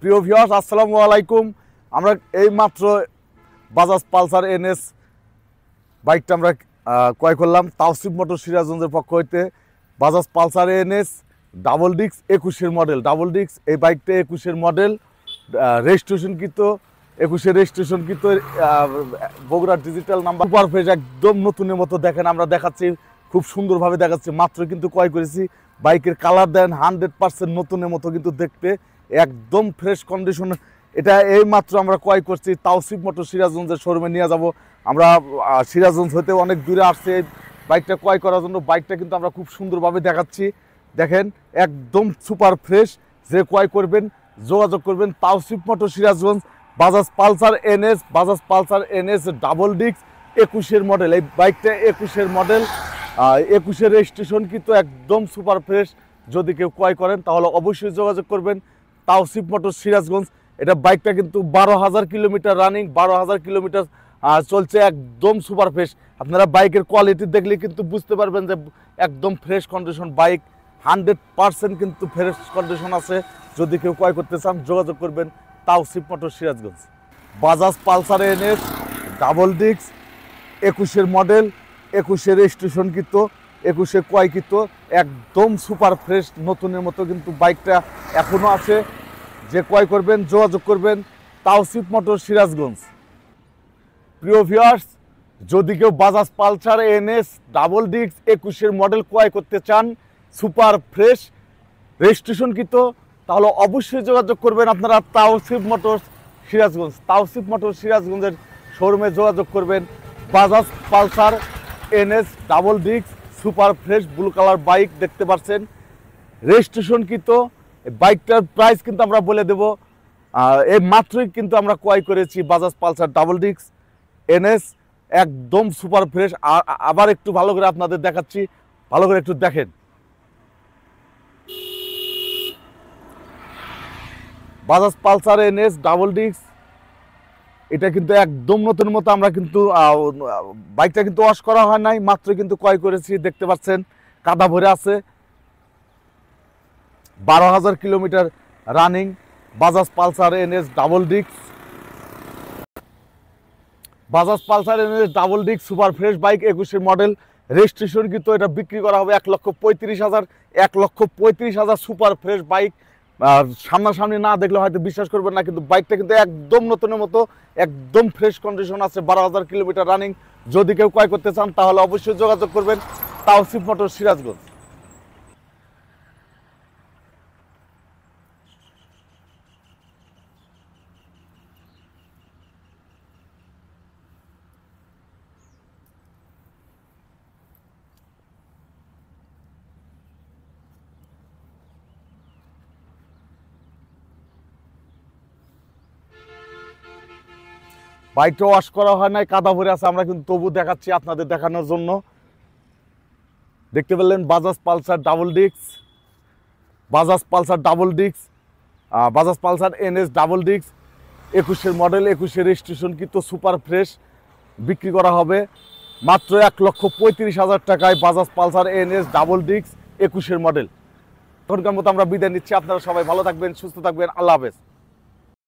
প্রিয় ভিউয়ার্স, আসসালামু আলাইকুম। আমরা এই মাত্র বাজাজ পালসার এনএস বাইকটা আমরা ক্রয় করলাম তাওসিফ মোটর সিরাজগঞ্জের পক্ষ হইতে। Bajaj Pulsar NS double disc 21-এর মডেল, ডাবল ডিস্ক এই বাইকটা 21-এর মডেল, রেজিস্ট্রেশনকৃত 21-এর রেজিস্ট্রেশনকৃত, Bogura digital number, super fresh, একদম নতুনের মতো। দেখেন আমরা দেখাচ্ছি, খুব সুন্দরভাবে দেখাচ্ছি। মাত্র কিন্তু ক্রয় করেছি। বাইকের কালার দেন 100% নতুনের মতো কিন্তু দেখতে, একদম ফ্রেশ কন্ডিশন। এটা এই মাত্র আমরা ক্রয় করছি তাওসিফ মোটর সিরাজগঞ্জের শোরুমে নিয়ে যাব। আমরা সিরাজগঞ্জ হতে অনেক দূরে আসছে এই বাইকটা ক্রয় করার জন্য। বাইকটা কিন্তু আমরা খুব সুন্দরভাবে দেখাচ্ছি। দেখেন একদম সুপার ফ্রেশ। যে ক্রয় করবেন যোগাযোগ করবেন Tausif motor Sirajganj. Bajaj Pulsar NS, Bajaj Pulsar NS double disc 21-এর মডেল। এই বাইকটা 21-এর মডেল, 21-এর রেজিস্ট্রেশন, কিন্তু একদম সুপার ফ্রেশ। যদি কেউ ক্রয় করেন তাহলে অবশ্যই যোগাযোগ করবেন তাওসিফ মোটর সিরাজগঞ্জ। এটা বাইকটা কিন্তু 12,000 কিলোমিটার রানিং, 12,000 কিলোমিটার চলছে, একদম সুপার ফ্রেশ। আপনারা বাইকের কোয়ালিটি দেখলে কিন্তু বুঝতে পারবেন যে একদম ফ্রেশ কন্ডিশন বাইক, 100% কিন্তু ফ্রেশ কন্ডিশন আছে। যদি কেউ ক্রয় করতে চান যোগাযোগ করবেন Tausif motor Sirajganj. Bajaj Pulsar NS double disc 21-এর মডেল, 21-এর রেজিস্ট্রেশনকৃত, 21-এ ক্রয়কৃত, একদম সুপার ফ্রেশ নতুনের মতো কিন্তু বাইকটা এখনও আছে। যে ক্রয় করবেন যোগাযোগ করবেন তাওসিফ মোটর সিরাজগঞ্জ। প্রিয় ভিউয়ার্স, যদি কেউ Bajaj Pulsar NS double disc 21-এর মডেল ক্রয় করতে চান, সুপার ফ্রেশ রেজিস্ট্রেশনকৃত, তাহলে অবশ্যই যোগাযোগ করবেন আপনারা তাওসিফ মোটর সিরাজগঞ্জ। তাওসিফ মোটর সিরাজগঞ্জের শোরুমে যোগাযোগ করবেন। Bajaj Pulsar NS double disc super fresh blue colour bike দেখতে পাচ্ছেন, রেজিস্ট্রেশনকৃত। বাইকটার প্রাইস কিন্তু আমরা বলে দেব। এই মাত্রই কিন্তু আমরা ক্রয় করেছি Bajaj Pulsar double disk NS, একদম সুপার ফ্রেশ। আবার একটু ভালো করে আপনাদের দেখাচ্ছি, ভালো করে একটু দেখেন। Bajaj Pulsar NS double disk, এটা কিন্তু একদম নতুন মতো। আমরা কিন্তু বাইকটা কিন্তু ওয়াশ করা হয় নাই, মাত্র কিন্তু ক্রয় করেছি। দেখতে পাচ্ছেন কাদা ভরে আছে, 12,000 kilometre running Bajaj Pulsar NS double disc. Bajaj Pulsar NS double disc super fresh bike, 21-এর মডেল, রেজিস্ট্রেশন কিন্তু। এটা বিক্রি করা হবে 1,35,000, 1,35,000 সুপার ফ্রেশ বাইক। সামনাসামনি না দেখলে হয়তো বিশ্বাস করবেন না, কিন্তু বাইকটা কিন্তু একদম নতুনের মতো, একদম ফ্রেশ কন্ডিশন আছে, 12,000 কিলোমিটার রানিং। যদি কেউ ক্রয় করতে চান তাহলে অবশ্যই যোগাযোগ করবেন তাওসিফ মোটর সিরাজগঞ্জ। বাইকটা ওয়াশ করা হয় নাই, কাদা ভরে আছে, আমরা কিন্তু তবু দেখাচ্ছি আপনাদের দেখানোর জন্য। দেখতে পেলেন Bajaj Pulsar double disc, Bajaj Pulsar double disc, Bajaj Pulsar NS double disc, 21-এর মডেল, 21-এর রেজিস্ট্রেশন কিন্তু সুপার ফ্রেশ। বিক্রি করা হবে মাত্র 1,35,000 টাকায় Bajaj Pulsar NS double disc 21-এর মডেল। এখনকার মতো আমরা বিদায় নিচ্ছি। আপনারা সবাই ভালো থাকবেন, সুস্থ থাকবেন। আল্লাহ হাফেজ।